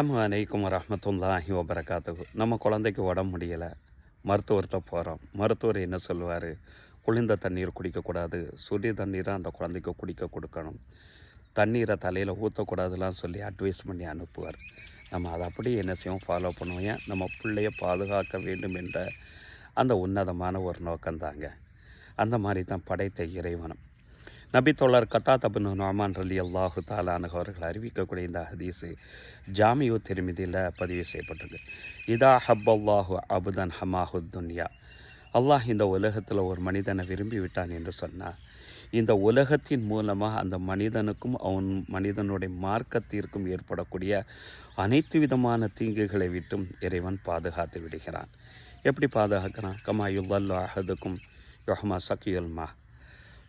அலைக்கும் வரஹ்மத்துல்லாஹி வபரகாத்துஹு. நம்ம குழந்தைக்கு உடம்பு முடியலை, மருத்துவர்கிட்ட போகிறோம். மருத்துவர் என்ன சொல்லுவார்? குளிர்ந்த தண்ணீர் குடிக்கக்கூடாது, சுடு தண்ணீரை அந்த குழந்தைக்கு குடிக்க கொடுக்கணும், தண்ணீரை தலையில் ஊற்றக்கூடாதுலாம் சொல்லி அட்வைஸ் பண்ணி அனுப்புவார். நம்ம அதை அப்படியே என்ன செய்வோம், ஃபாலோ பண்ணுவோம். ஏன்? நம்ம பிள்ளையை பாதுகாக்க வேண்டும் என்ற அந்த உன்னதமான ஒரு நோக்கம்தாங்க. அந்த மாதிரி தான் படைத்த இறைவனும். நபி தோழர் கத்தாத் பின் நுஅமான் ரலியல்லாஹு தஆலா அன்ஹு அவர்கள் அறிவிக்கக்கூடிய இந்த ஹதீஸு ஜாமியு திர்மிதியில் பதிவு செய்யப்பட்டது. இதா ஹப்பல்லாஹு அபுதன் ஹமாஹு துன்யா. அல்லாஹ் இந்த உலகத்தில் ஒரு மனிதனை விரும்பி விட்டான் என்று சொன்னார். இந்த உலகத்தின் மூலமாக அந்த மனிதனுக்கும் மனிதனுடைய மார்க்கத்திற்கும் ஏற்படக்கூடிய அனைத்து விதமான தீங்குகளை விட்டும் இறைவன் பாதுகாத்து விடுகிறான். எப்படி பாதுகாக்கிறான்? கமா யுல்லல்லு அஹதுக்கும் யொஹமா சக்கியுல்மா.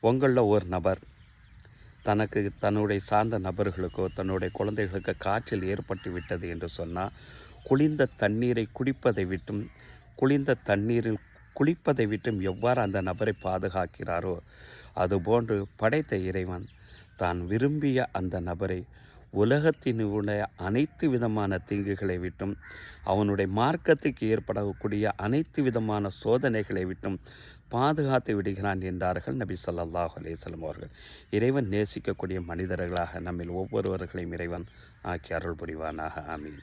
உங்களில் ஒரு நபர் தன்னுடைய சார்ந்த நபர்களுக்கோ தன்னுடைய குழந்தைகளுக்கு காய்ச்சல் ஏற்பட்டு விட்டது என்று சொன்னால், குளிர்ந்த தண்ணீரை குடிப்பதை விட்டும் குளிர்ந்த தண்ணீரில் குளிப்பதை விட்டும் எவ்வாறு அந்த நபரை பாதுகாக்கிறாரோ, அதுபோன்று படைத்த இறைவன் தான் விரும்பிய அந்த நபரை உலகத்தினுடைய அனைத்து விதமான தீங்குகளை விட்டும் அவனுடைய மார்க்கத்துக்கு ஏற்படக்கூடிய அனைத்து விதமான சோதனைகளை விட்டும் பாதுகாத்து விடுகிறான் என்றார்கள் நபி ஸல்லல்லாஹு அலைஹி வஸல்லம் அவர்கள். இறைவன் நேசிக்கக்கூடிய மனிதர்களாக நம்மில் ஒவ்வொருவர்களையும் இறைவன் ஆக்கி அருள் புரிவானாக. ஆமீன்.